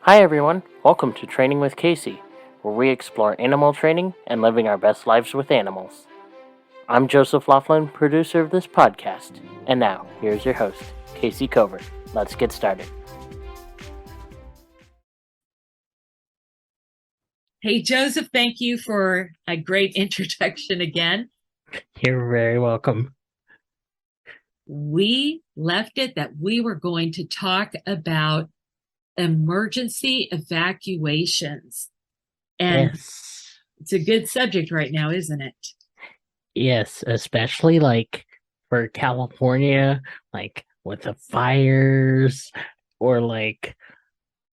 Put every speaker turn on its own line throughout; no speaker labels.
Hi everyone, welcome to Training with Kayce, where we explore animal training and living our best lives with animals. I'm Joseph Laughlin, producer of this podcast, and now here's your host, Kayce Covert. Let's get started.
Hey, Joseph, thank you for a great introduction again.
You're very welcome.
We left it that we were going to talk about emergency evacuations. And
Yes.
it's a good subject right now, isn't it?
Yes, especially for California, with the fires or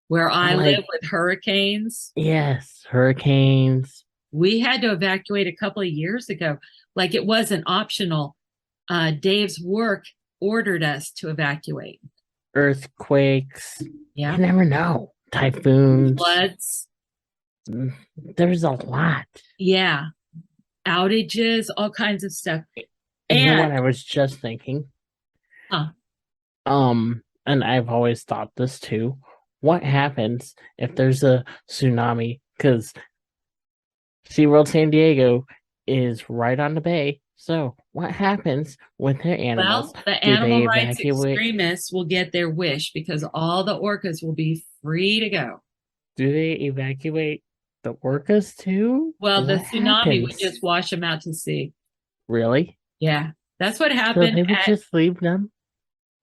Where I live with hurricanes,
yes, hurricanes,
we had to evacuate a couple of years ago. Like it wasn't optional. Dave's work ordered us to evacuate.
earthquakes.
Yeah.
You never know. Typhoons.
Floods.
There's a lot.
Yeah. Outages, all kinds of stuff.
You know what
And
I was just thinking?
huh,
And I've always thought this too. What happens if there's a tsunami? Because SeaWorld San Diego is right on the bay. So what happens with their animals?
well, the
Do
animal
they
rights
evacuate?
extremists will get their wish because all the orcas will be free to go.
Do they evacuate the orcas too?
Well, the
What
tsunami would
happens?
just wash them out to sea.
Really?
Yeah, that's what
So
happened
they would
at.
just leave them?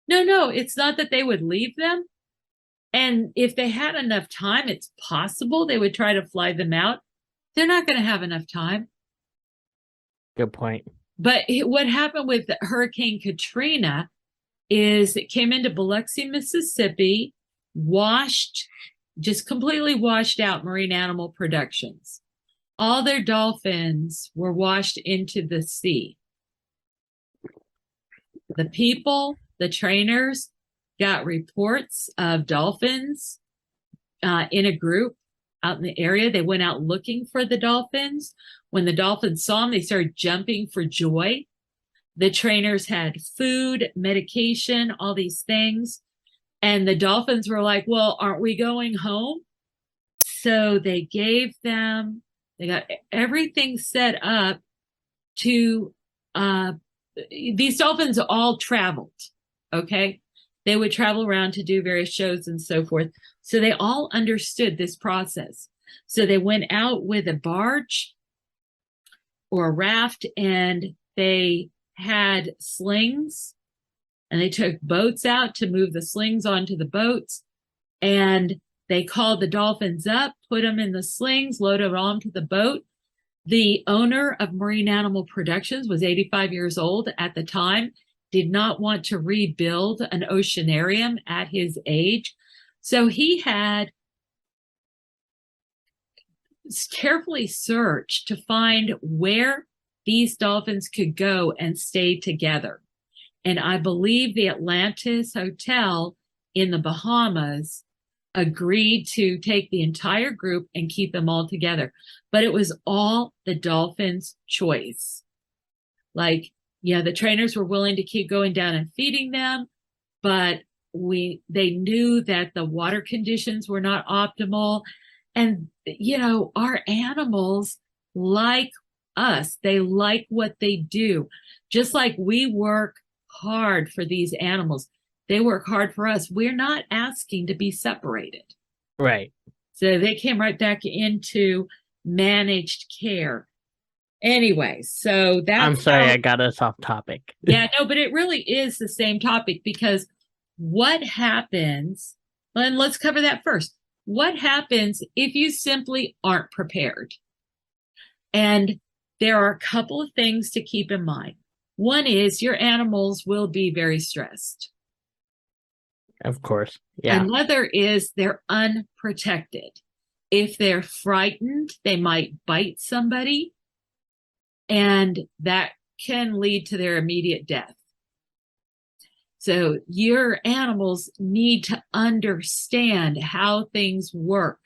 No, it's not that they would leave them. And if they had enough time, it's possible they would try to fly them out. They're not going to have enough time.
Good point.
But what happened with Hurricane Katrina is it came into Biloxi, Mississippi, just completely washed out marine animal productions. All their dolphins were washed into the sea. The people, the trainers, got reports of dolphins in a group out in the area. They went out looking for the dolphins. When the dolphins saw them, they started jumping for joy. The trainers had food, medication, all these things. And the dolphins were like, well, aren't we going home? So they got everything set up to, these dolphins all traveled. Okay. They would travel around to do various shows and so forth. So they all understood this process. So they went out with a barge or a raft and they had slings and they took boats out to move the slings onto the boats. And they called the dolphins up, put them in the slings, loaded them onto the boat. The owner of Marine Animal Productions was 85 years old at the time, did not want to rebuild an oceanarium at his age. So he had carefully searched to find where these dolphins could go and stay together. And I believe the Atlantis Hotel in the Bahamas agreed to take the entire group and keep them all together. But it was all the dolphins' choice. The trainers were willing to keep going down and feeding them, but they knew that the water conditions were not optimal. And our animals like us. They like what they do. Just like we work hard for these animals. They work hard for us. We're not asking to be separated.
Right.
So they came right back into managed care. Anyway, so
I'm
that's
sorry
how,
I got us off topic.
yeah, no, but it really is the same topic because what happens, and let's cover that first. What happens if you simply aren't prepared? And there are a couple of things to keep in mind. One is your animals will be very stressed.
Of course. Yeah.
Another is they're unprotected. If they're frightened, they might bite somebody, and that can lead to their immediate death. So your animals need to understand how things work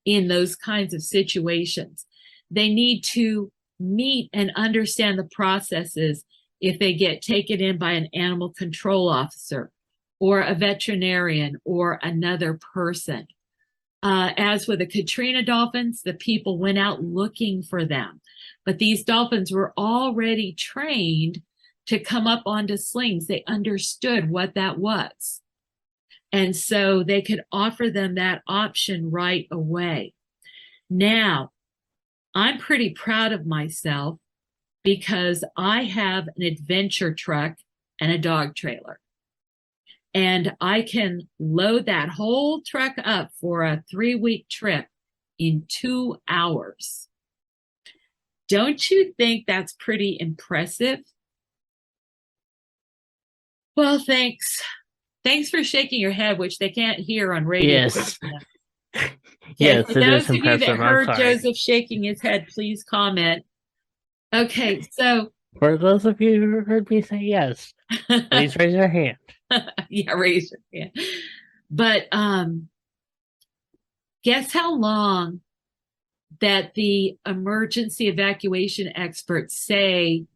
in those kinds of situations. They need to meet and understand the processes if they get taken in by an animal control officer or a veterinarian or another person. As with the Katrina dolphins, the people went out looking for them. But these dolphins were already trained to come up onto slings. They understood what that was. And so they could offer them that option right away. Now, I'm pretty proud of myself because I have an adventure truck and a dog trailer. And I can load that whole truck up for a 3-week trip in 2 hours. Don't you think that's pretty impressive? Well, thanks. Thanks for shaking your head, which they can't hear on radio.
Yes.
Okay,
Yes,
for
it
those
is
of you that
impressive. I'm
heard
sorry.
Joseph shaking his head, please comment. Okay, so
For those of you who heard me say yes, please raise your hand.
yeah, raise your hand. But guess how long that the emergency evacuation experts say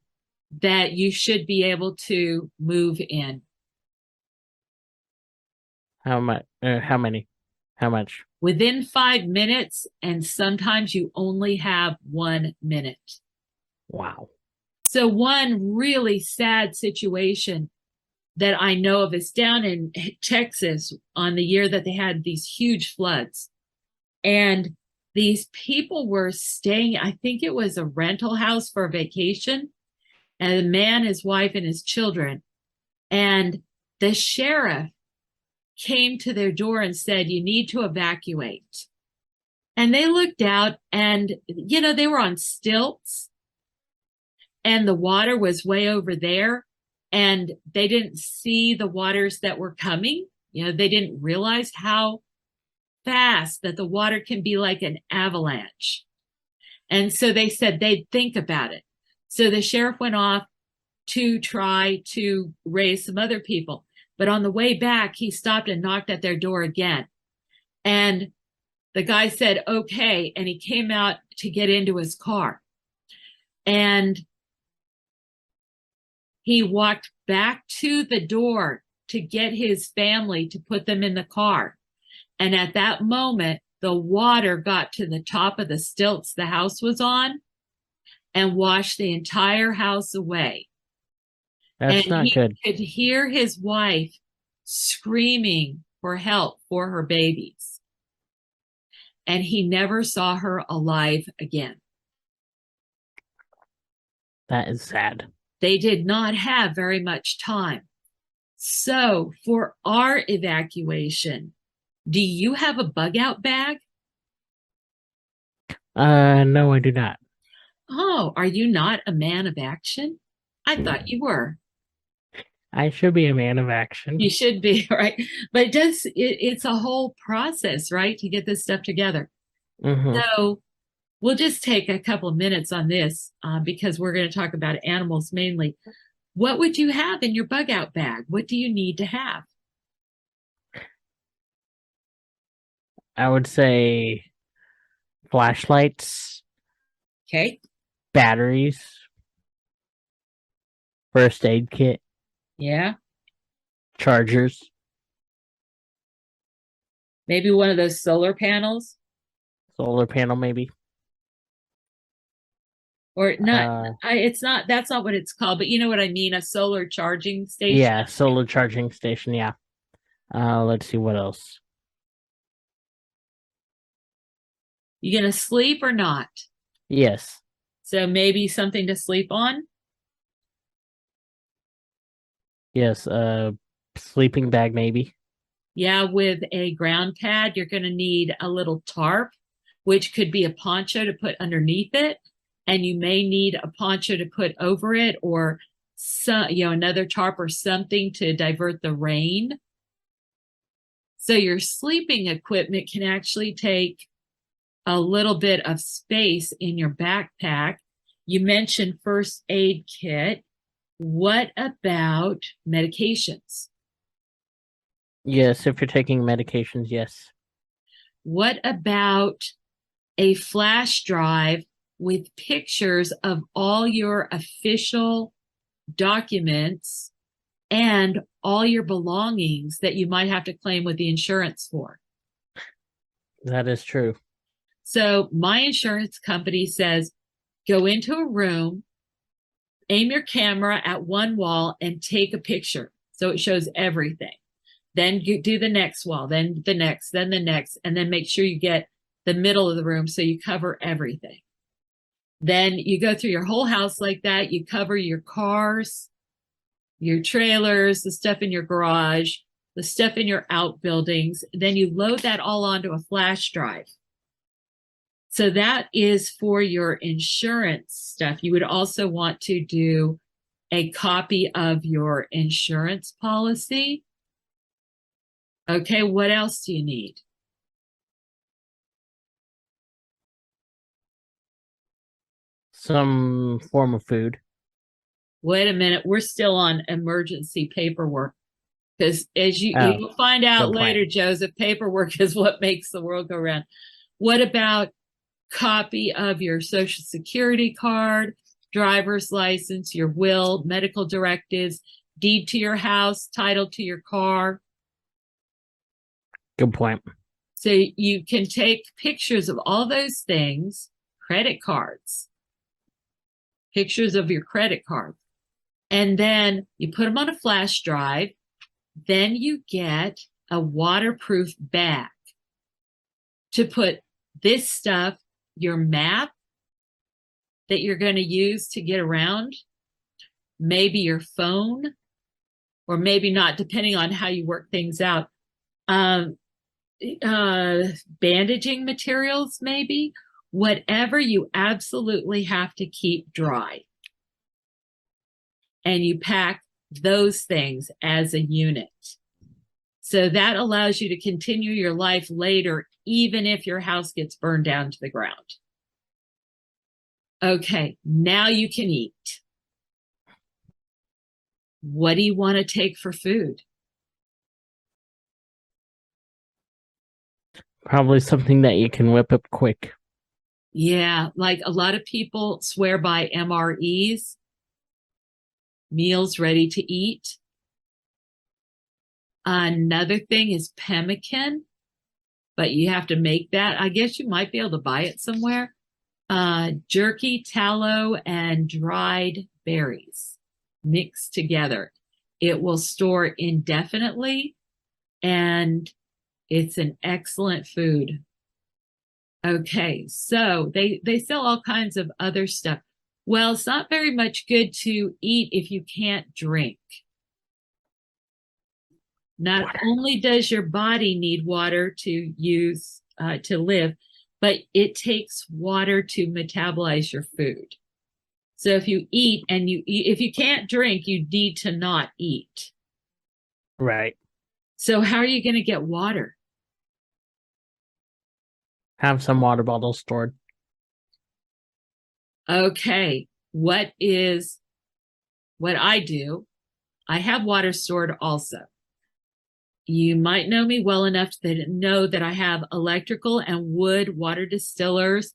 that you should be able to move in?
How much? How many? How much?
Within 5 minutes, and sometimes you only have 1 minute.
Wow.
So one really sad situation that I know of is down in Texas on the year that they had these huge floods. And these people were staying, I think it was a rental house for a vacation, and a man, his wife, and his children. And the sheriff came to their door and said, "You need to evacuate." And they looked out and, they were on stilts and the water was way over there and they didn't see the waters that were coming. They didn't realize how fast that the water can be like an avalanche. And so they said they'd think about it. So the sheriff went off to try to raise some other people. But on the way back, he stopped and knocked at their door again. And the guy said, okay. And he came out to get into his car. And he walked back to the door to get his family to put them in the car. And at that moment, the water got to the top of the stilts the house was on and washed the entire house away.
That's
And
not
he
good.
could hear his wife screaming for help for her babies. And he never saw her alive again.
That is sad.
They did not have very much time. So for our evacuation, do you have a bug out bag?
No, I do not.
Oh, are you not a man of action? I thought you were.
I should be a man of action.
You should be, right? But it's a whole process, right, to get this stuff together.
Mm-hmm.
So we'll just take a couple of minutes on this because we're going to talk about animals mainly. What would you have in your bug out bag? What do you need to have?
I would say flashlights,
Okay.
batteries, first aid kit,
Yeah.
chargers.
Maybe one of those solar panels
Solar panel, maybe.
or not. It's not, that's not what it's called, but you know what I mean? A solar charging station.
Yeah, solar charging station. Yeah. Let's see what else.
You gonna sleep or not?
Yes.
So maybe something to sleep on.
Yes. Sleeping bag, maybe.
Yeah, with a ground pad, you're gonna need a little tarp, which could be a poncho to put underneath it. And you may need a poncho to put over it or another tarp or something to divert the rain. So your sleeping equipment can actually take a little bit of space in your backpack. You mentioned first aid kit. What about medications?
Yes, if you're taking medications, yes.
What about a flash drive with pictures of all your official documents and all your belongings that you might have to claim with the insurance for?
That is true.
So my insurance company says, go into a room, aim your camera at one wall and take a picture. So it shows everything. Then you do the next wall, then the next, then the next, and then make sure you get the middle of the room so you cover everything. Then you go through your whole house like that. You cover your cars, your trailers, the stuff in your garage, the stuff in your outbuildings. Then you load that all onto a flash drive. So that is for your insurance stuff. You would also want to do a copy of your insurance policy. Okay, what else do you need?
Some form of food.
Wait a minute, we're still on emergency paperwork. Because as
Oh,
you'll find out
good point.
later, Joseph, paperwork is what makes the world go round. What about copy of your social security card, driver's license, your will, medical directives, deed to your house, title to your car?
Good point.
So you can take pictures of all those things, credit cards, pictures of your credit card, and then you put them on a flash drive. Then you get a waterproof bag to put this stuff, your map that you're going to use to get around, maybe your phone, or maybe not, depending on how you work things out. Bandaging materials, maybe, whatever you absolutely have to keep dry. And you pack those things as a unit. So that allows you to continue your life later, even if your house gets burned down to the ground. Okay, now you can eat. What do you want to take for food?
Probably something that you can whip up quick.
Yeah, like a lot of people swear by MREs, meals ready to eat. Another thing is pemmican, but you have to make that. I guess you might be able to buy it somewhere. Jerky, tallow, and dried berries mixed together. It will store indefinitely, and it's an excellent food. Okay, so they sell all kinds of other stuff. Well, it's not very much good to eat if you can't drink. Not
Water.
only does your body need water to use to live, but it takes water to metabolize your food. So if you eat and if you can't drink, you need to not eat.
Right.
So how are you going to get water?
Have some water bottles stored.
Okay, what I do? I have water stored also. You might know me well enough to know that I have electrical and wood water distillers,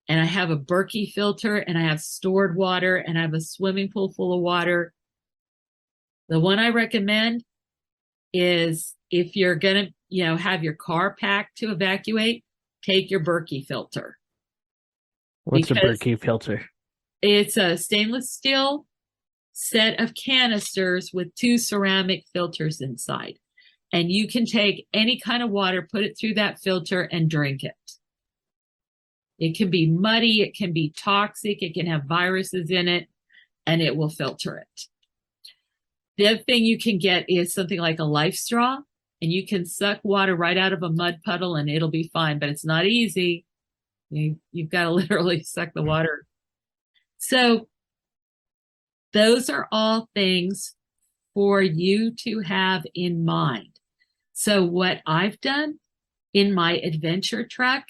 and I have a Berkey filter, and I have stored water, and I have a swimming pool full of water. The one I recommend is if you're gonna, have your car packed to evacuate, take your Berkey filter
What's a
because
Berkey filter?
it's a stainless steel set of canisters with two ceramic filters inside. And you can take any kind of water, put it through that filter, and drink it. It can be muddy, it can be toxic, it can have viruses in it, and it will filter it. The other thing you can get is something like a life straw, and you can suck water right out of a mud puddle and it'll be fine, but it's not easy. You've got to literally suck the water. So those are all things for you to have in mind. So what I've done in my adventure truck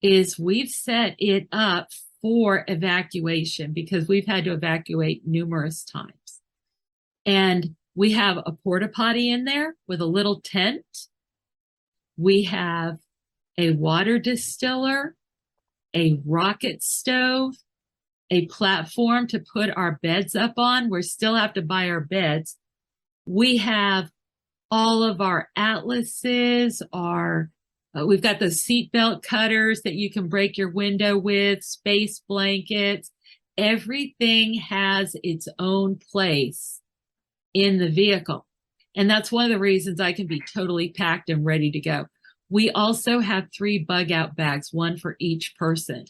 is we've set it up for evacuation because we've had to evacuate numerous times. And we have a porta potty in there with a little tent. We have a water distiller, a rocket stove, a platform to put our beds up on. We still have to buy our beds. We have all of our atlases, our We've got those seatbelt cutters that you can break your window with, space blankets. Everything has its own place in the vehicle. And that's one of the reasons I can be totally packed and ready to go. We also have 3 bug out bags, one for each person.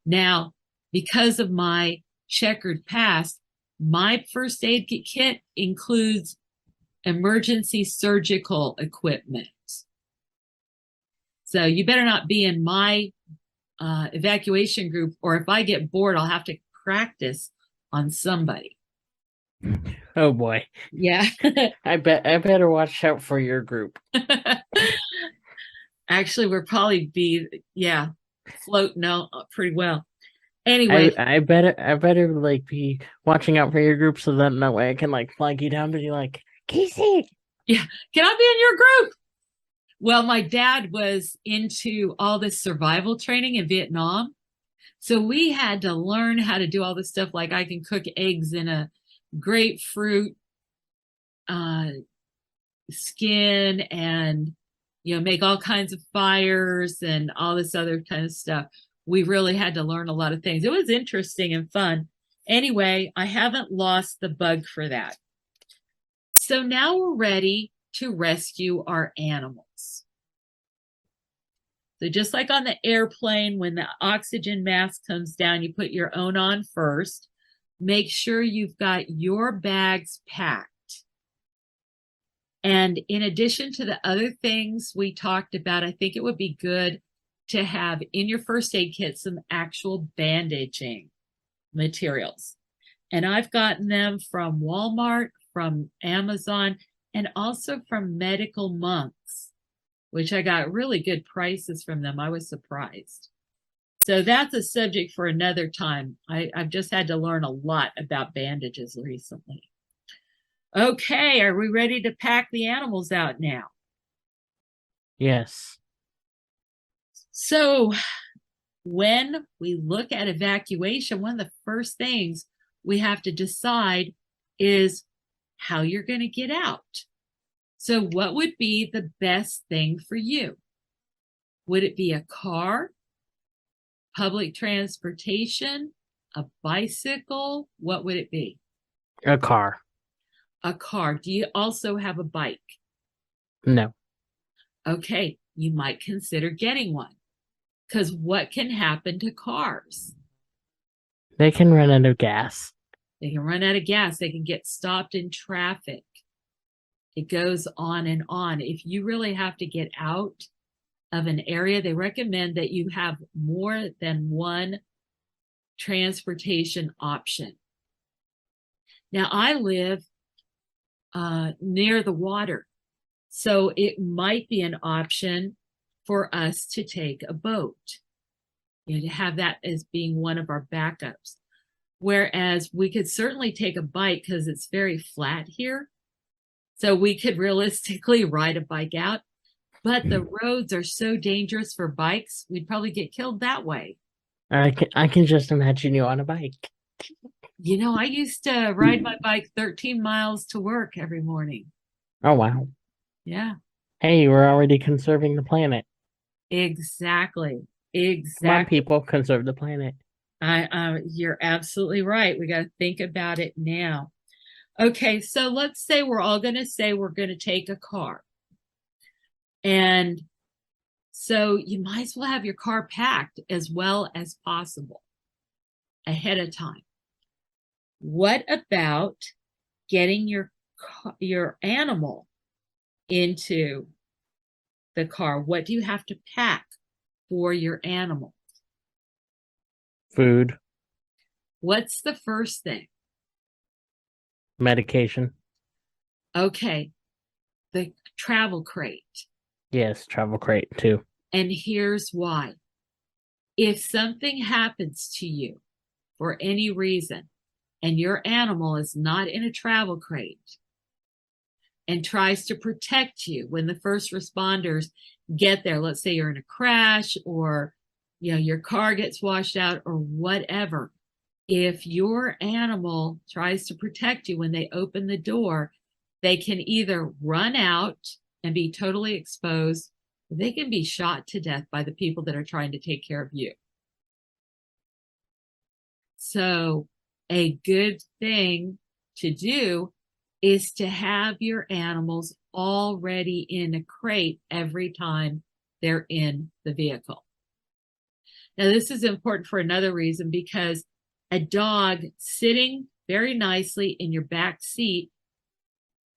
Now, because of my checkered past, my first aid kit includes emergency surgical equipment. So you better not be in my evacuation group, or if I get bored, I'll have to practice on somebody.
Oh boy.
Yeah.
I better watch out for your group.
Actually, we'll probably be, yeah, floating out pretty well. Anyway,
I better like be watching out for your group so that way I can like flag you down to be like, Kayce.
yeah, can I be in your group? Well, my dad was into all this survival training in Vietnam. So we had to learn how to do all this stuff. Like I can cook eggs in a grapefruit uh, skin and, make all kinds of fires and all this other kind of stuff. We really had to learn a lot of things. It was interesting and fun. Anyway, I haven't lost the bug for that. So now we're ready to rescue our animals. So just like on the airplane, when the oxygen mask comes down, you put your own on first. Make sure you've got your bags packed. And in addition to the other things we talked about, I think it would be good to have in your first aid kit some actual bandaging materials. And I've gotten them from Walmart, from Amazon, and also from Medical Monks, which I got really good prices from them. I was surprised. So that's a subject for another time. I've just had to learn a lot about bandages recently. Okay, are we ready to pack the animals out now?
Yes.
So when we look at evacuation, one of the first things we have to decide is how you're going to get out. So what would be the best thing for you? Would it be a car, public transportation, a bicycle? What would it be?
A car.
A car. Do you also have a bike?
No.
Okay, you might consider getting one. Because what can happen to cars?
They can run out of gas.
They can run out of gas. They can get stopped in traffic. It goes on and on. If you really have to get out of an area, they recommend that you have more than one transportation option. Now, I live near the water, so it might be an option for us to take a boat, to have that as being one of our backups. Whereas we could certainly take a bike because it's very flat here. So we could realistically ride a bike out, but the roads are so dangerous for bikes, we'd probably get killed that way.
I can just imagine you on a bike.
I used to ride my bike 13 miles to work every morning.
Oh wow.
Yeah,
Hey, we're already conserving the planet.
exactly.
Come on,
Exactly.
people, conserve the planet.
You're absolutely right. We got to think about it now. Okay, so let's say we're all going to say we're going to take a car. And so you might as well have your car packed as well as possible ahead of time. What about getting your animal into the car? What do you have to pack for your animal?
Food,
What's the first thing?
medication.
Okay, the travel crate.
Yes, travel crate too.
And here's why. If something happens to you for any reason and your animal is not in a travel crate and tries to protect you when the first responders get there, let's say you're in a crash or your car gets washed out or whatever, if your animal tries to protect you when they open the door, they can either run out and be totally exposed, they can be shot to death by the people that are trying to take care of you. So a good thing to do is to have your animals already in a crate every time they're in the vehicle. Now, this is important for another reason, because a dog sitting very nicely in your back seat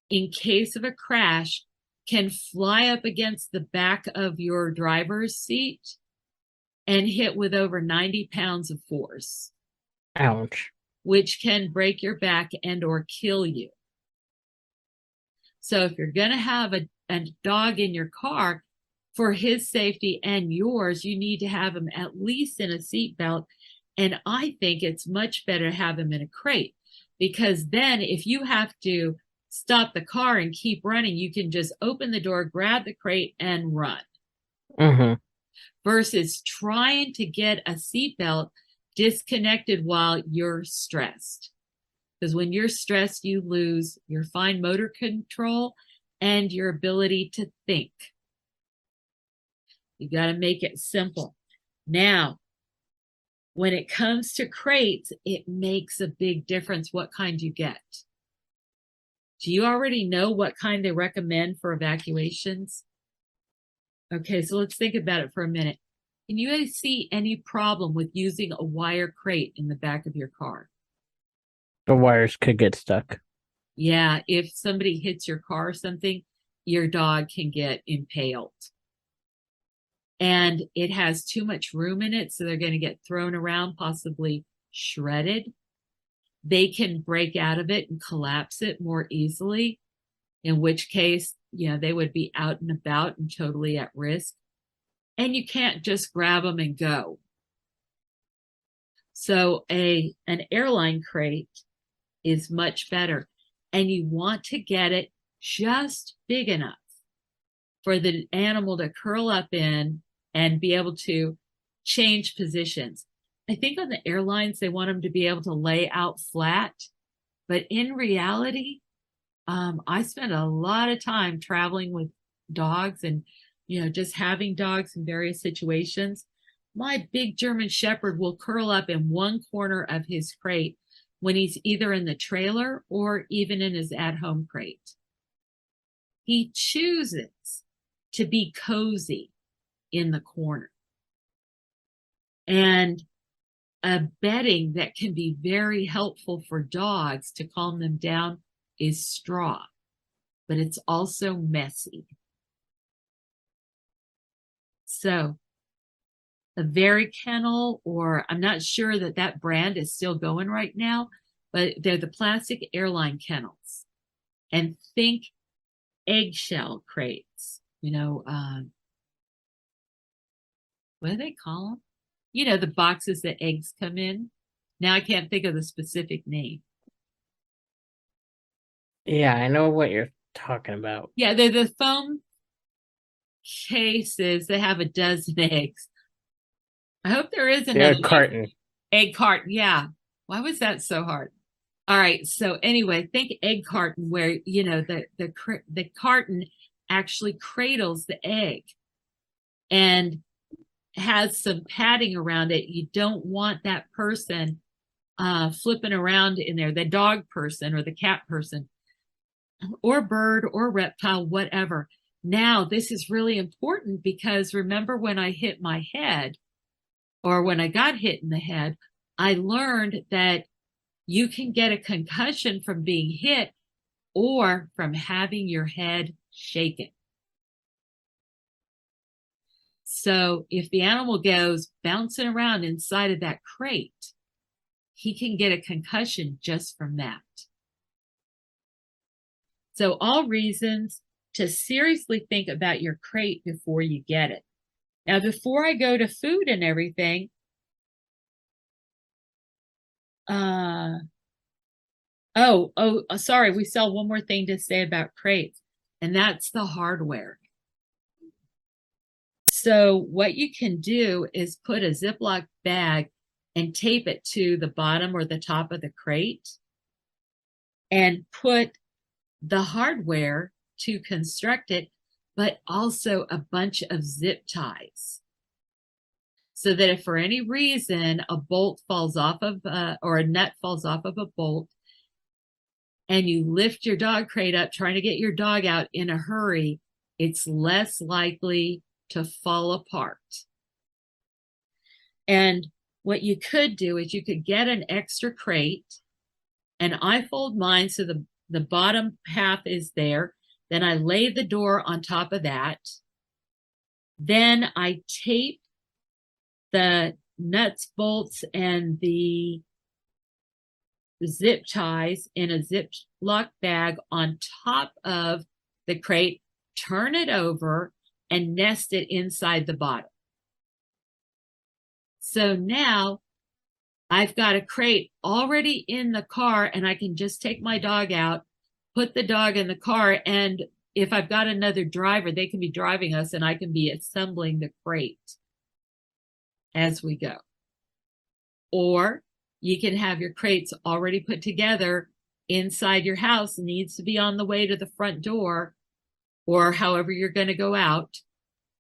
in case of a crash can fly up against the back of your driver's seat and hit with over 90 pounds of force,
Ouch.
which can break your back and or kill you. So if you're going to have a dog in your car, for his safety and yours, you need to have him at least in a seatbelt. And I think it's much better to have him in a crate, because then if you have to stop the car and keep running, you can just open the door, grab the crate, and run.
Mm-hmm.
Versus trying to get a seatbelt disconnected while you're stressed. Because when you're stressed, you lose your fine motor control and your ability to think. You got to make it simple. Now, when it comes to crates, it makes a big difference what kind you get. Do you already know what kind they recommend for evacuations? Okay, so let's think about it for a minute. Can you see any problem with using a wire crate in the back of your car?
The wires could get stuck.
Yeah, if somebody hits your car or something, your dog can get impaled. And it has too much room in it, so they're going to get thrown around, possibly shredded. They can break out of it and collapse it more easily, in which case, they would be out and about and totally at risk. And you can't just grab them and go. So an airline crate is much better. And you want to get it just big enough for the animal to curl up in and be able to change positions. I think on the airlines, they want them to be able to lay out flat. But in reality, I spent a lot of time traveling with dogs and, just having dogs in various situations. My big German Shepherd will curl up in one corner of his crate when he's either in the trailer or even in his at-home crate. He chooses to be cozy in the corner. And a bedding that can be very helpful for dogs to calm them down is straw, but it's also messy. So a Very Kennel, or I'm not sure that brand is still going right now, but they're the plastic airline kennels. And think eggshell crates, what do they call them? The boxes that eggs come in. Now I can't think of the specific name.
Yeah, I know what you're talking about.
Yeah, they're the foam cases that have a dozen eggs. I hope there is
They're
another
a carton.
egg carton. Yeah. Why was that so hard? All right. So anyway, think egg carton where, the carton actually cradles the egg and has some padding around it. You don't want that person flipping around in there, the dog person or the cat person or bird or reptile, whatever. Now, this is really important because remember when I hit my head or when I got hit in the head, I learned that you can get a concussion from being hit or from having your head shaken. So if the animal goes bouncing around inside of that crate, he can get a concussion just from that. So all reasons to seriously think about your crate before you get it. Now, before I go to food and everything, sorry, we still have one more thing to say about crates, and that's the hardware. So what you can do is put a Ziploc bag and tape it to the bottom or the top of the crate and put the hardware to construct it, but also a bunch of zip ties. So that if for any reason a bolt falls off of, or a nut falls off of a bolt, and you lift your dog crate up trying to get your dog out in a hurry, it's less likely to fall apart. And what you could do is you could get an extra crate, and I fold mine so the bottom half is there. Then I lay the door on top of that. Then I tape the nuts, bolts, and the zip ties in a Ziploc bag on top of the crate, turn it over, and nest it inside the bottom. So now I've got a crate already in the car, and I can just take my dog out, put the dog in the car, and if I've got another driver, they can be driving us, and I can be assembling the crate as we go. Or you can have your crates already put together inside your house. It needs to be on the way to the front door or however you're going to go out,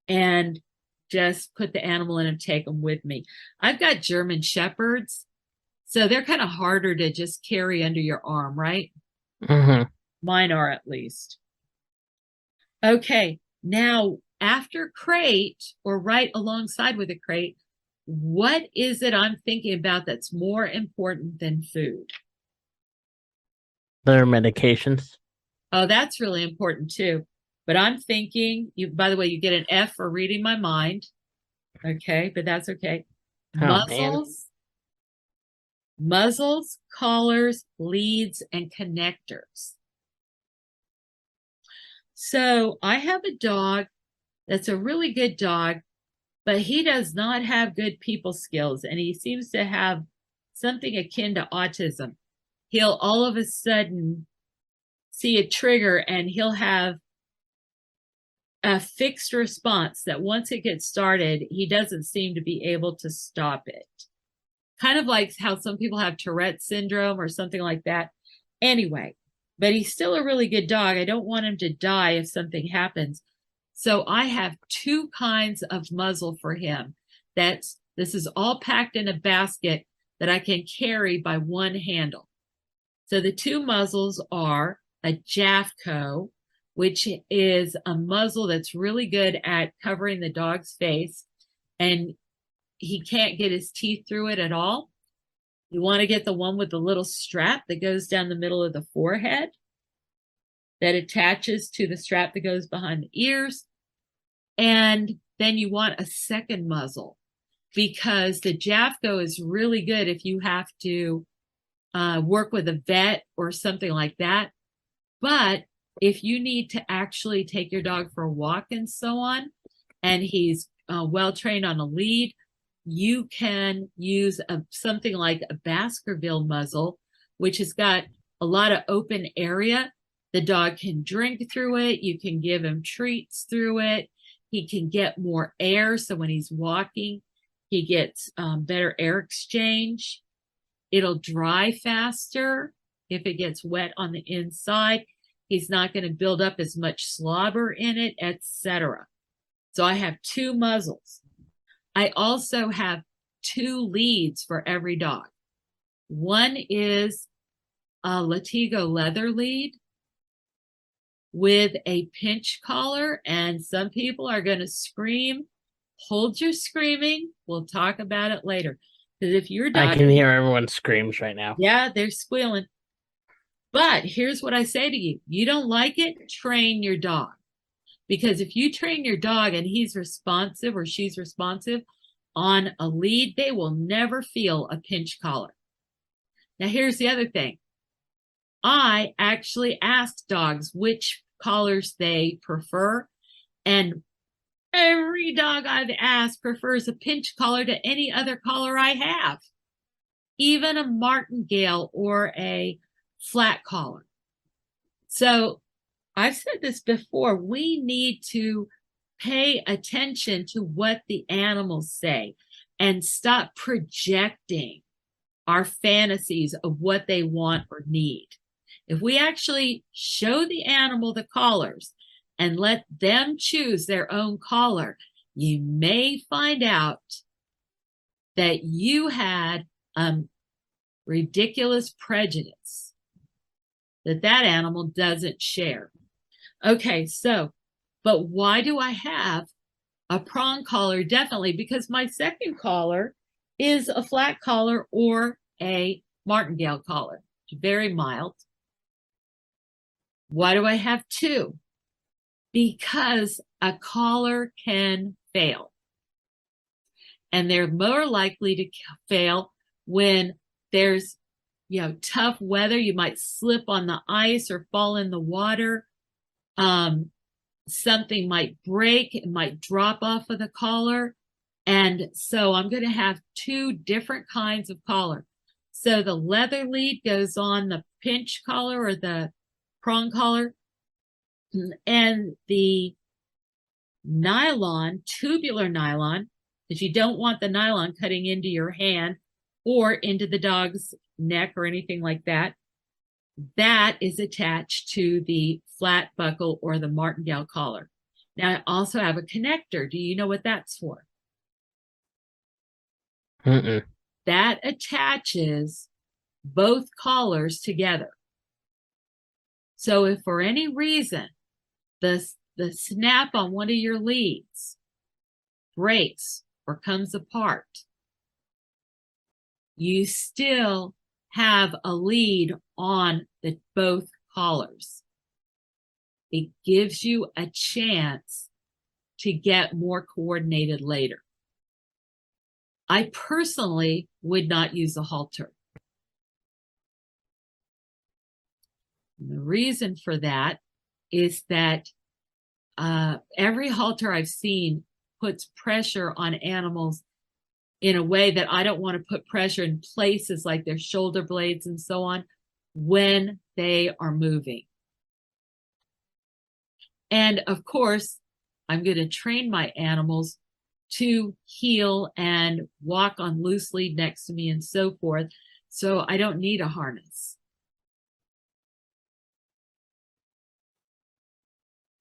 and just put the animal in and take them with me. I've got German Shepherds, so they're kind of harder to just carry under your arm, right?
Mm-hmm.
Mine are, at least. Okay, now after crate, or right alongside with a crate, what is it I'm thinking about that's more important than food?
Their medications.
Oh, that's really important too. But I'm thinking, by the way, you get an F for reading my mind. Okay, but that's okay.
Oh man.
Muzzles, collars, leads, and connectors. So I have a dog that's a really good dog, but he does not have good people skills, and he seems to have something akin to autism. He'll all of a sudden see a trigger, and he'll have a fixed response that once it gets started, he doesn't seem to be able to stop it. Kind of like how some people have Tourette syndrome or something like that. Anyway, but he's still a really good dog. I don't want him to die if something happens. So I have two kinds of muzzle for him. This is all packed in a basket that I can carry by one handle. So the two muzzles are a Jafco, which is a muzzle that's really good at covering the dog's face, and he can't get his teeth through it at all. You want to get the one with the little strap that goes down the middle of the forehead that attaches to the strap that goes behind the ears. And then you want a second muzzle, because the Jafco is really good if you have to work with a vet or something like that. But if you need to actually take your dog for a walk and so on, and he's well trained on a lead, you can use something like a Baskerville muzzle, which has got a lot of open area. The dog can drink through it. You can give him treats through it. He can get more air. So when he's walking, he gets better air exchange. It'll dry faster if it gets wet on the inside. He's not going to build up as much slobber in it, etc. So I have two muzzles. I also have two leads for every dog. One is a Latigo leather lead with a pinch collar, and some people are going to scream. Hold your screaming. We'll talk about it later. Because if your dog...
I can hear everyone screams right now.
Yeah, they're squealing. But here's what I say to you. You don't like it? Train your dog. Because if you train your dog and he's responsive or she's responsive on a lead, they will never feel a pinch collar. Now, here's the other thing. I actually asked dogs which collars they prefer, and every dog I've asked prefers a pinch collar to any other collar I have, even a martingale or a flat collar. So I've said this before, we need to pay attention to what the animals say and stop projecting our fantasies of what they want or need. If we actually show the animal the collars and let them choose their own collar, you may find out that you had ridiculous prejudice that that animal doesn't share. Okay, so, but why do I have a prong collar? Definitely because my second collar is a flat collar or a martingale collar. It's very mild. Why do I have two? Because a collar can fail. And they're more likely to fail when there's, tough weather. You might slip on the ice or fall in the water. Something might break, it might drop off of the collar. And so I'm going to have two different kinds of collar. So the leather lead goes on the pinch collar or the prong collar, and the nylon, tubular nylon, because you don't want the nylon cutting into your hand or into the dog's neck or anything like that. That is attached to the flat buckle or the martingale collar. Now I also have a connector. Do you know what that's for?
Mm-mm.
That attaches both collars together. So if for any reason the snap on one of your leads breaks or comes apart, you still have a lead on both collars. It gives you a chance to get more coordinated later. I personally would not use a halter. And the reason for that is that every halter I've seen puts pressure on animals in a way that I don't want to put pressure in places like their shoulder blades and so on when they are moving. And of course, I'm going to train my animals to heel and walk on loose lead next to me and so forth. So I don't need a harness.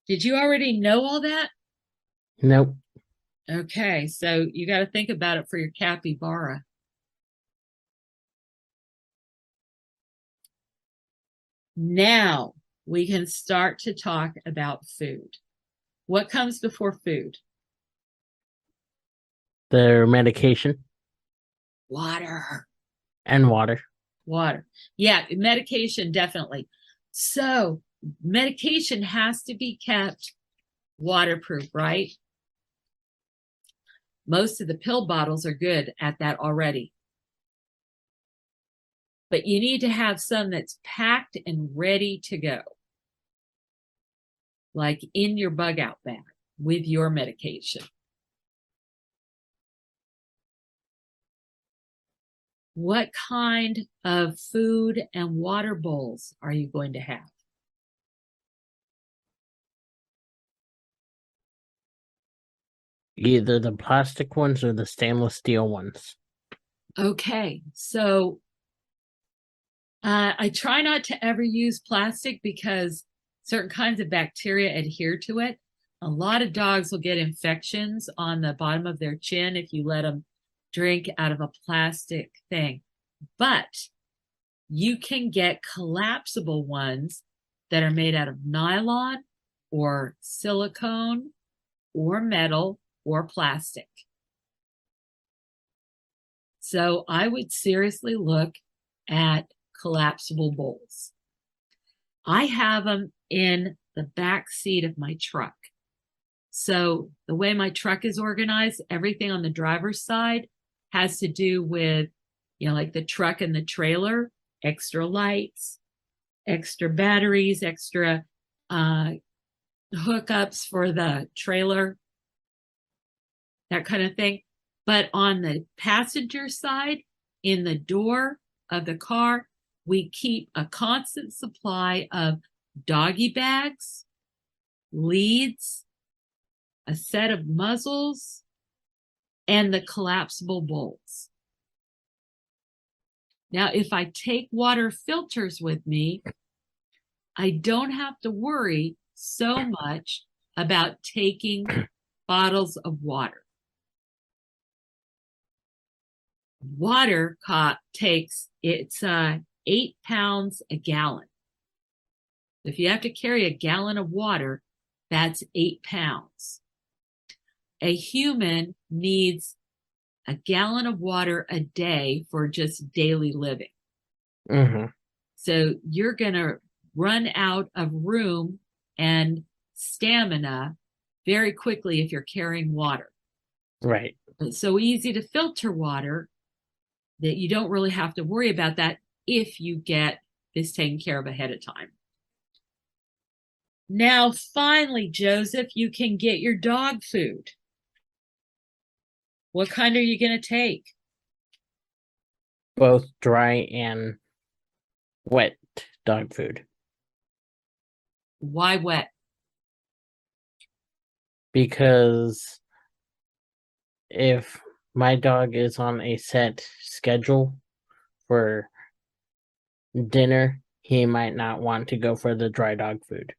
Did you already know all that?
Nope.
Okay, so you got to think about it for your capybara. Now we can start to talk about food. What comes before food?
Their medication
Water.
and water.
Water. Yeah, medication, definitely. So medication has to be kept waterproof, right? Most of the pill bottles are good at that already. But you need to have some that's packed and ready to go, like in your bug out bag with your medication. What kind of food and water bowls are you going to have?
Either the plastic ones or the stainless steel ones.
Okay, so I try not to ever use plastic because certain kinds of bacteria adhere to it. A lot of dogs will get infections on the bottom of their chin if you let them drink out of a plastic thing. But you can get collapsible ones that are made out of nylon or silicone or metal or plastic. So I would seriously look at collapsible bowls. I have them in the back seat of my truck. So the way my truck is organized, everything on the driver's side has to do with, like the truck and the trailer, extra lights, extra batteries, extra hookups for the trailer, that kind of thing. But on the passenger side, in the door of the car, we keep a constant supply of doggy bags, leads, a set of muzzles, and the collapsible bowls. Now, if I take water filters with me, I don't have to worry so much about taking bottles of water. Water takes, it's 8 pounds a gallon. If you have to carry a gallon of water, that's 8 pounds. A human needs a gallon of water a day for just daily living.
Mm-hmm.
So you're going to run out of room and stamina very quickly if you're carrying water.
Right.
It's so easy to filter water that you don't really have to worry about that if you get this taken care of ahead of time. Now, finally, Joseph, you can get your dog food. What kind are you going to take?
Both dry and wet dog food.
Why wet?
Because if my dog is on a set schedule for dinner, he might not want to go for the dry dog food.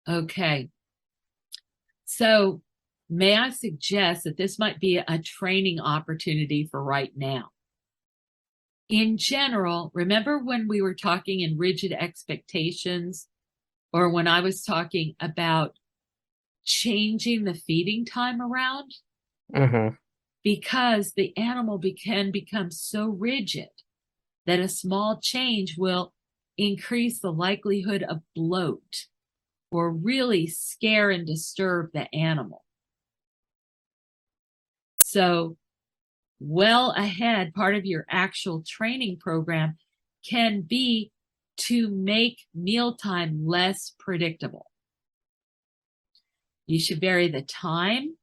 Okay. So, may I suggest that this might be a training opportunity for right now? In general, remember when we were talking in rigid expectations, or when I was talking about changing the feeding time around?
Mm-hmm.
Because the animal can become so rigid that a small change will increase the likelihood of bloat or really scare and disturb the animal. So, well ahead, part of your actual training program can be to make mealtime less predictable. You should vary the time,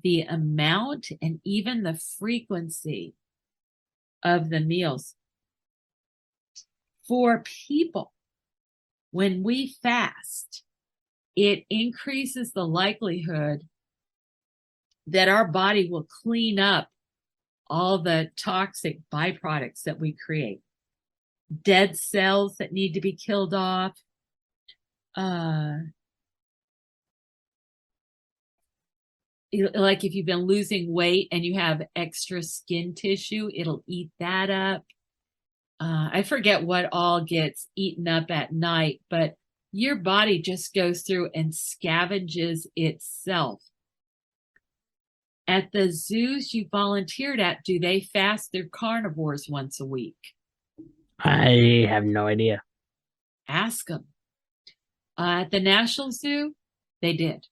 the amount, and even the frequency of the meals. For people, when we fast, it increases the likelihood that our body will clean up all the toxic byproducts that we create. Dead cells that need to be killed off. Like if you've been losing weight and you have extra skin tissue, it'll eat that up. I forget what all gets eaten up at night, but your body just goes through and scavenges itself. At the zoos you volunteered at, do they fast their carnivores once a week?
I have no idea.
Ask them. At the National Zoo, they did.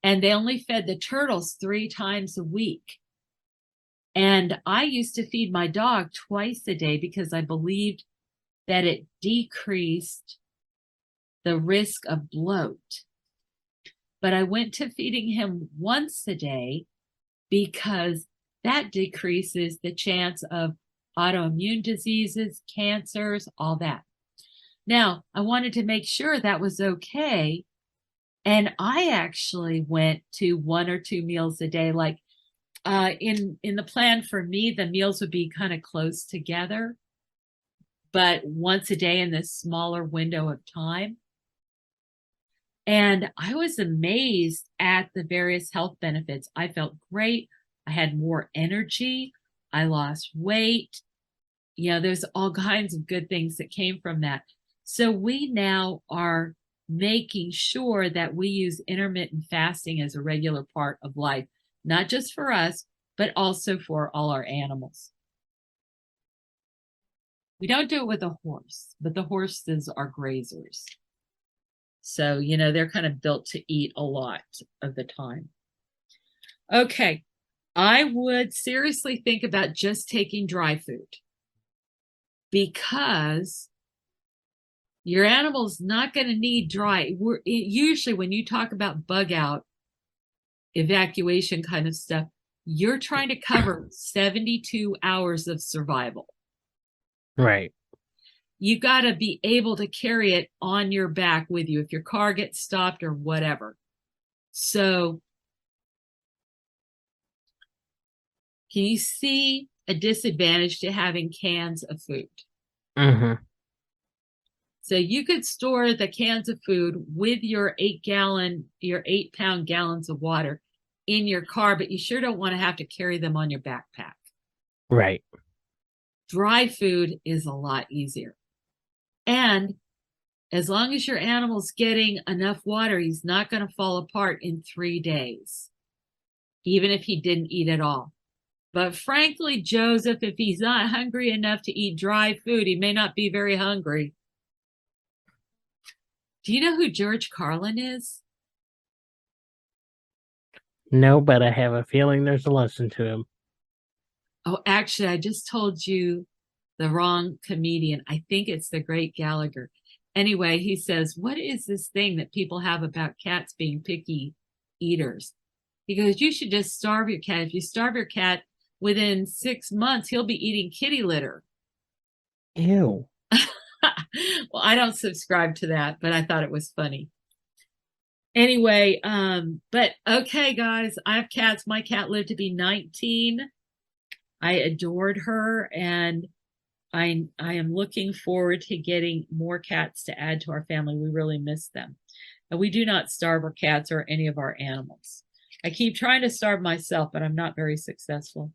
And they only fed the turtles 3 times a week. And I used to feed my dog twice a day because I believed that it decreased the risk of bloat. But I went to feeding him once a day because that decreases the chance of autoimmune diseases, cancers, all that. Now, I wanted to make sure that was okay. And I actually went to 1 or 2 meals a day. Like in the plan for me, the meals would be kind of close together, but once a day in this smaller window of time. And I was amazed at the various health benefits. I felt great. I had more energy. I lost weight. There's all kinds of good things that came from that. So we now are making sure that we use intermittent fasting as a regular part of life, not just for us, but also for all our animals. We don't do it with a horse, but the horses are grazers. So, they're kind of built to eat a lot of the time. Okay, I would seriously think about just taking dry food because your animal's not going to need dry. Usually when you talk about bug out, evacuation kind of stuff, you're trying to cover 72 hours of survival.
Right.
You got to be able to carry it on your back with you if your car gets stopped or whatever. So, can you see a disadvantage to having cans of food?
Mm-hmm.
So you could store the cans of food with your 8-pound gallons of water in your car, but you sure don't want to have to carry them on your backpack.
Right.
Dry food is a lot easier. And as long as your animal's getting enough water, he's not going to fall apart in 3 days, even if he didn't eat at all. But frankly, Joseph, if he's not hungry enough to eat dry food, he may not be very hungry. Do you know who George Carlin is?
No, but I have a feeling there's a lesson to him.
Oh, actually, I just told you the wrong comedian. I think it's the great Gallagher. Anyway, he says, what is this thing that people have about cats being picky eaters? He goes, you should just starve your cat. If you starve your cat, within 6 months, he'll be eating kitty litter.
Ew.
Well, I don't subscribe to that, but I thought it was funny. Anyway, but okay, guys, I have cats. My cat lived to be 19. I adored her, and I am looking forward to getting more cats to add to our family. We really miss them. And we do not starve our cats or any of our animals. I keep trying to starve myself, but I'm not very successful.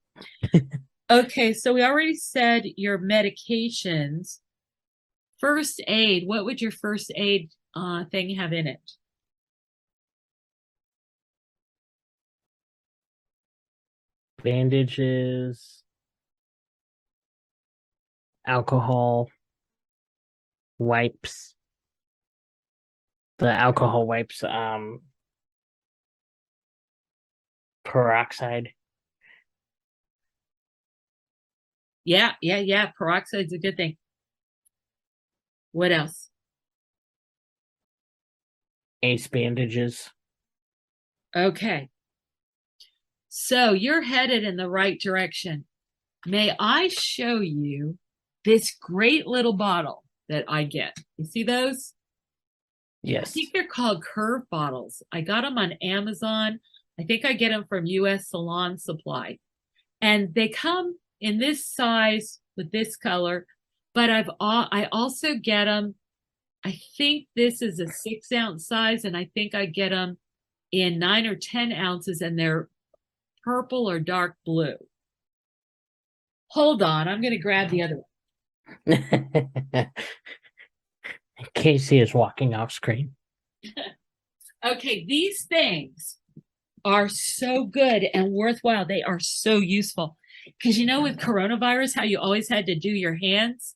Okay, so we already said your medications. First aid, what would your first aid thing have in it?
Bandages, alcohol, wipes. The alcohol wipes, peroxide.
Yeah. Peroxide's a good thing. What else?
Ace bandages.
Okay. So you're headed in the right direction. May I show you this great little bottle that I get? You see those? I
Yes.
think they're called Curve bottles. I got them on Amazon. I think I get them from US Salon Supply. And they come in this size with this color, but I also get them. I think this is a 6-ounce size, and I think I get them in 9 or 10 ounces, and they're purple or dark blue. Hold on, I'm going to grab the other one.
Kayce is walking off screen.
Okay, these things are so good and worthwhile. They are so useful. Because with coronavirus, how you always had to do your hands?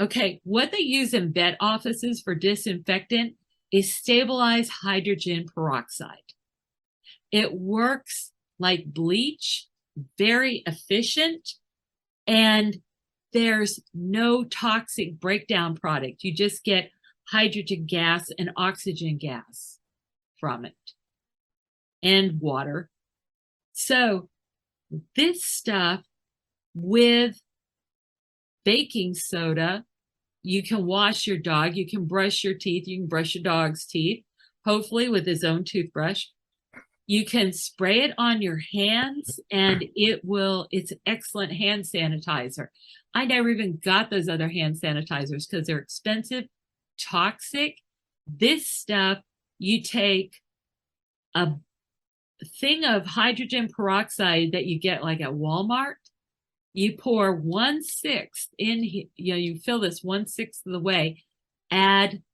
Okay, what they use in vet offices for disinfectant is stabilized hydrogen peroxide. It works like bleach, very efficient, and there's no toxic breakdown product. You just get hydrogen gas and oxygen gas from it and water. So this stuff with baking soda, you can wash your dog, you can brush your teeth, you can brush your dog's teeth, hopefully with his own toothbrush. You can spray it on your hands, and it's excellent hand sanitizer. I never even got those other hand sanitizers because they're expensive, toxic. This stuff, you take a thing of hydrogen peroxide that you get like at Walmart. You pour 1/6 in, you fill this 1/6 of the way.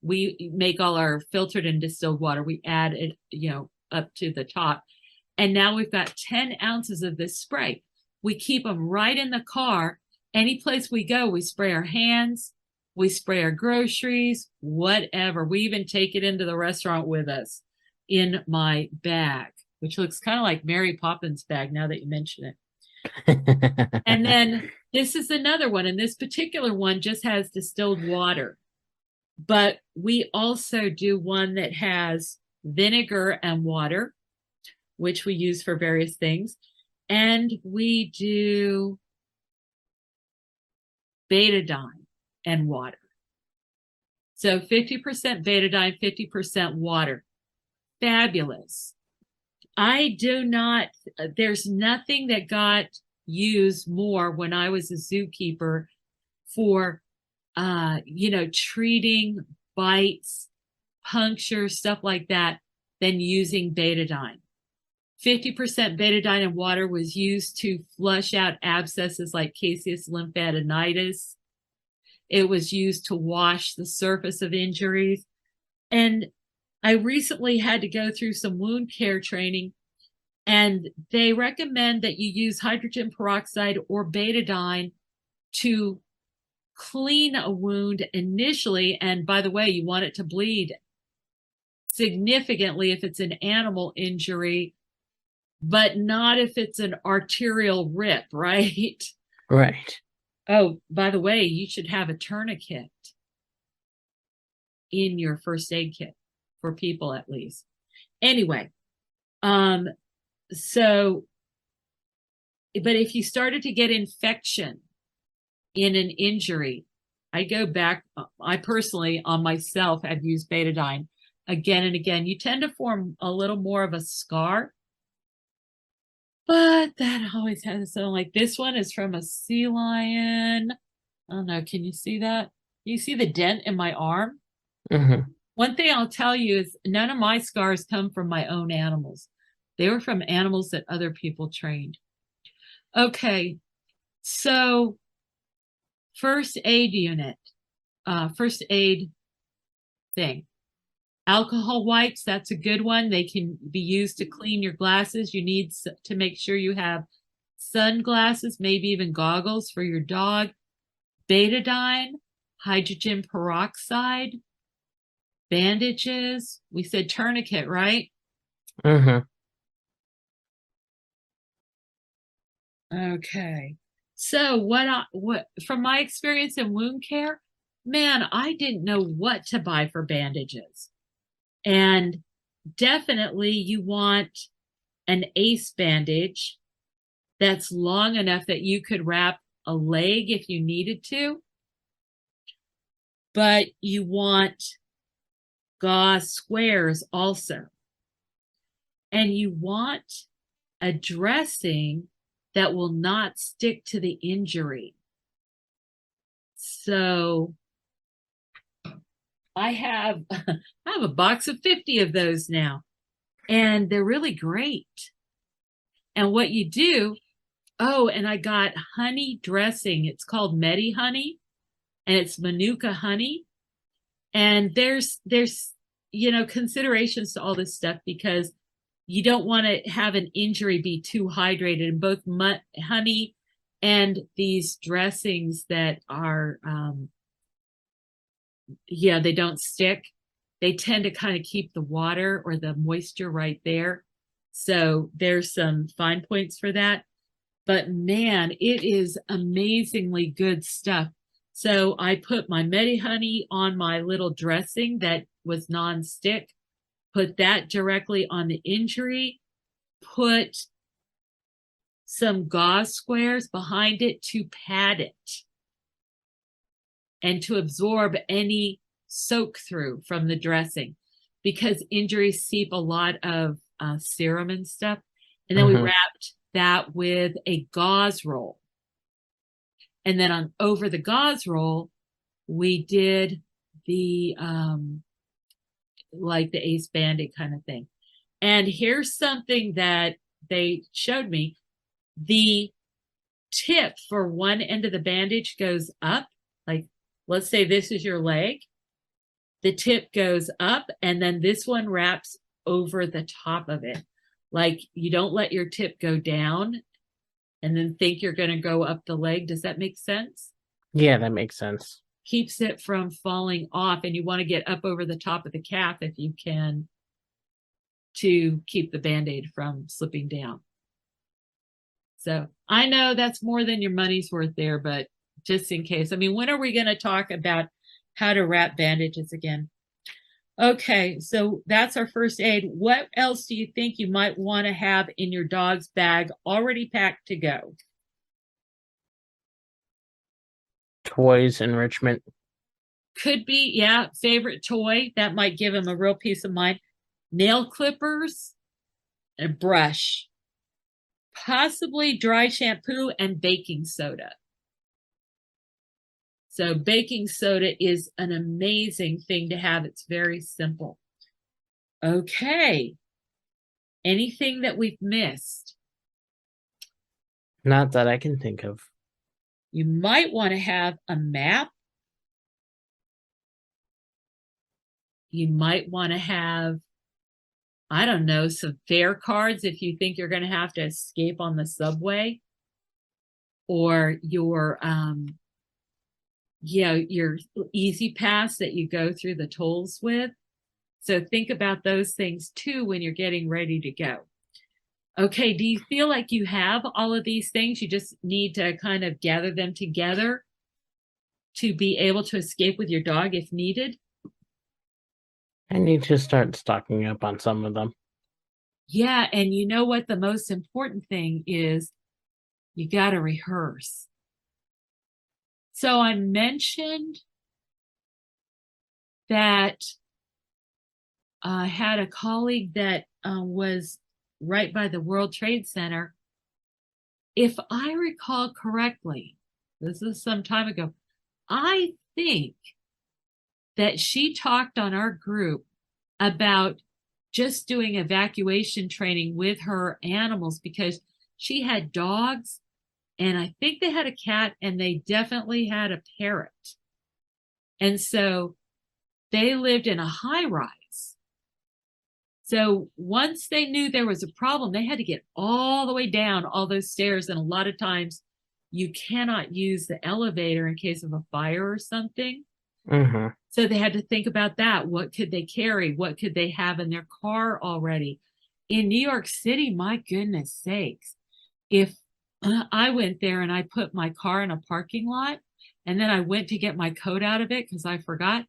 We make all our filtered and distilled water. We add it, up to the top. And now we've got 10 ounces of this spray. We keep them right in the car. Any place we go, we spray our hands, we spray our groceries, whatever. We even take it into the restaurant with us in my bag, which looks kind of like Mary Poppins' bag now that you mention it. And then this is another one, and this particular one just has distilled water. But we also do one that has vinegar and water, which we use for various things. And we do betadine and water. So 50% betadine, 50% water. Fabulous. There's nothing that got used more when I was a zookeeper for treating bites, puncture, stuff like that, than using betadine. 50% betadine in water was used to flush out abscesses like caseous lymphadenitis. It was used to wash the surface of injuries. And I recently had to go through some wound care training, and they recommend that you use hydrogen peroxide or betadine to clean a wound initially. And by the way, you want it to bleed significantly if it's an animal injury, but not if it's an arterial rip, right?
Right.
Oh, by the way, you should have a tourniquet in your first aid kit for people at least. Anyway, um, so, but if you started to get infection in an injury, I go back, I personally on myself have used betadine again and again. You tend to form a little more of a scar, but that always has its own. Like this one is from a sea lion. I don't know. Can you see that? You see the dent in my arm?
Mm-hmm.
One thing I'll tell you is none of my scars come from my own animals. They were from animals that other people trained. Okay, so first aid unit, first aid thing. Alcohol wipes, that's a good one. They can be used to clean your glasses. You need to make sure you have sunglasses, maybe even goggles for your dog. Betadine, hydrogen peroxide, bandages. We said tourniquet, right?
Mm-hmm.
Okay. So what from my experience in wound care, man, I didn't know what to buy for bandages. And definitely you want an ace bandage that's long enough that you could wrap a leg if you needed to, but you want gauze squares also. And you want a dressing that will not stick to the injury. So I have I have a box of 50 of those now, and they're really great. And what you do, oh, and I got honey dressing. It's called Medi Honey, and it's Manuka honey. And there's considerations to all this stuff because you don't want to have an injury be too hydrated. And both honey and these dressings that are they don't stick. They tend to kind of keep the water or the moisture right there. So there's some fine points for that. But man, it is amazingly good stuff. So I put my Medi Honey on my little dressing that was non-stick, put that directly on the injury, put some gauze squares behind it to pad it and to absorb any soak through from the dressing because injuries seep a lot of serum and stuff. And then we
Mm-hmm.
wrapped that with a gauze roll. And then on over the gauze roll, we did the like the ace bandit kind of thing. And here's something that they showed me. The tip for one end of the bandage goes up. Like, let's say this is your leg. The tip goes up, and then this one wraps over the top of it. Like, you don't let your tip go down and then think you're going to go up the leg. Does that make sense?
Yeah, that makes sense.
Keeps it from falling off, and you want to get up over the top of the calf if you can to keep the band-aid from slipping down. So I know that's more than your money's worth there, but just in case. I mean, when are we going to talk about how to wrap bandages again? Okay, so that's our first aid. What else do you think you might want to have in your dog's bag already packed to go?
Toys, enrichment.
Could be, yeah, favorite toy. That might give him a real peace of mind. Nail clippers, a brush, possibly dry shampoo and baking soda. So baking soda is an amazing thing to have. It's very simple. Okay. Anything that we've missed?
Not that I can think of.
You might want to have a map. You might want to have, I don't know, some fare cards if you think you're going to have to escape on the subway, or your easy pass that you go through the tolls with. So think about those things too when you're getting ready to go. Okay, do you feel like you have all of these things? You just need to kind of gather them together to be able to escape with your dog if needed?
I need to start stocking up on some of them.
Yeah, and you know what the most important thing is? You got to rehearse. So I mentioned that I had a colleague that was right by the World Trade Center. If I recall correctly, this is some time ago, I think that she talked on our group about just doing evacuation training with her animals because she had dogs and I think they had a cat and they definitely had a parrot. And so they lived in a high rise. So once they knew there was a problem, they had to get all the way down all those stairs. And a lot of times you cannot use the elevator in case of a fire or something.
Mm-hmm.
So they had to think about that. What could they carry? What could they have in their car already? In New York City, my goodness sakes, if I went there and I put my car in a parking lot and then I went to get my coat out of it because I forgot,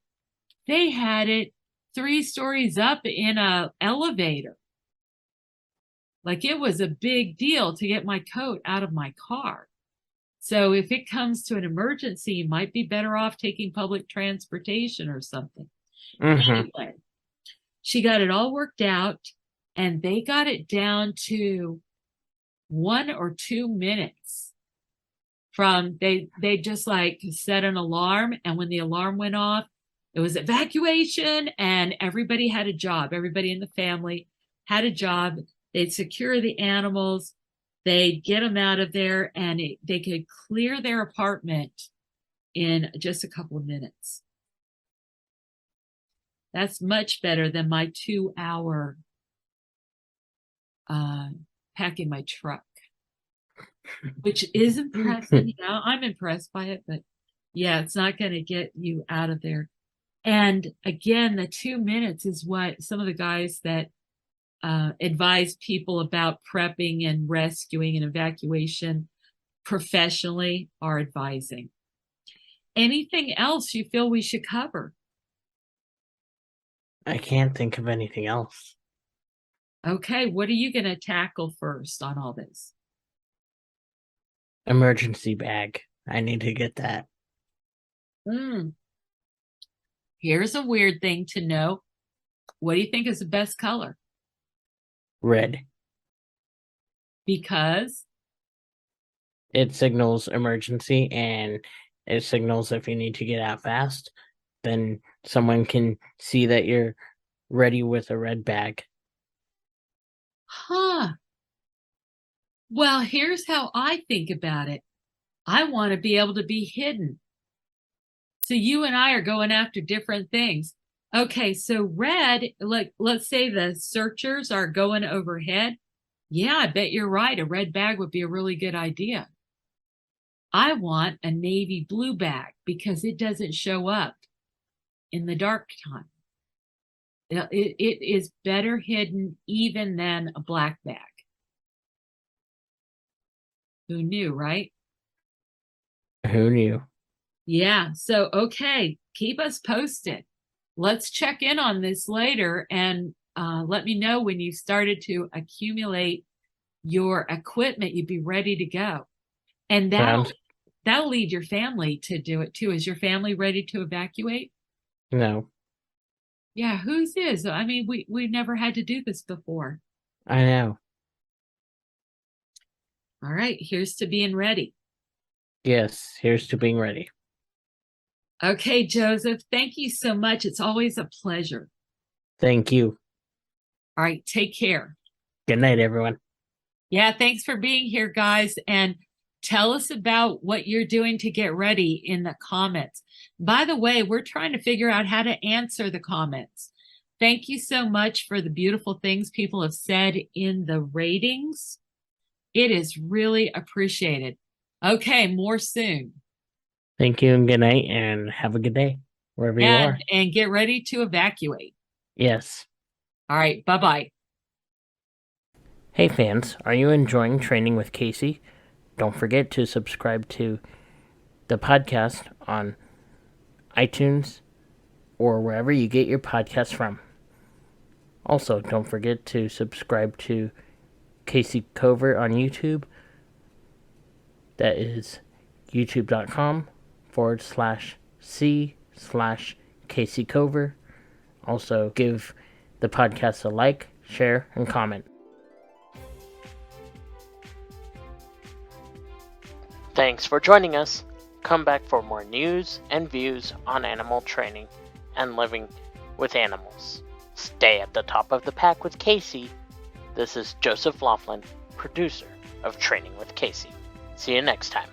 they had it 3 stories up in a elevator. Like it was a big deal to get my coat out of my car. So if it comes to an emergency, you might be better off taking public transportation or something.
Mm-hmm.
Anyway, she got it all worked out and they got it down to 1 or 2 minutes from they just like set an alarm, and when the alarm went off, it was evacuation and everybody had a job. Everybody in the family had a job. They'd secure the animals, they'd get them out of there, and they could clear their apartment in just a couple of minutes. That's much better than my 2 hour uh, packing my truck, which is impressive. Yeah, I'm impressed by it, but yeah, it's not going to get you out of there. And again, the 2 minutes is what some of the guys that advise people about prepping and rescuing and evacuation professionally are advising. Anything else you feel we should cover?
I can't think of anything else.
Okay, what are you going to tackle first on all this?
Emergency bag. I need to get that.
Mm, here's a weird thing to know. What do you think is the best color?
Red.
Because,
It signals emergency and it signals if you need to get out fast. Then someone can see that you're ready with a red bag.
huh, well, here's how I think about it. I want to be able to be hidden. So you and I are going after different things. Okay, so red, like let's say the searchers are going overhead. Yeah, I bet you're right. A red bag would be a really good idea. I want a navy blue bag because it doesn't show up in the dark time. It is better hidden even than a black bag. Who knew, right?
Who knew?
Yeah. So, okay, keep us posted. Let's check in on this later and let me know when you started to accumulate your equipment. You'd be ready to go. And
Sounds
that'll lead your family to do it too. Is your family ready to evacuate?
no.
Yeah, whose is? I mean, we've never had to do this before.
I know.
All right, here's to being ready.
Yes, here's to being ready.
Okay, Joseph, thank you so much. It's always a pleasure.
Thank you.
All right, take care.
Good night, everyone.
Yeah, thanks for being here, guys. And tell us about what you're doing to get ready in the comments. By the way, we're trying to figure out how to answer the comments. Thank you so much for the beautiful things people have said in the ratings. It is really appreciated. Okay, more soon.
Thank you and good night, and have a good day wherever you are.
And get ready to evacuate.
Yes.
All right, bye-bye.
Hey fans, are you enjoying Training with Kayce? Don't forget to subscribe to the podcast on iTunes or wherever you get your podcasts from. Also, don't forget to subscribe to Kayce Covert on YouTube. That is youtube.com/C/Kayce Covert. Also, give the podcast a like, share, and comment. Thanks for joining us. Come back for more news and views on animal training and living with animals. Stay at the top of the pack with Kayce. This is Joseph Laughlin, producer of Training with Kayce. See you next time.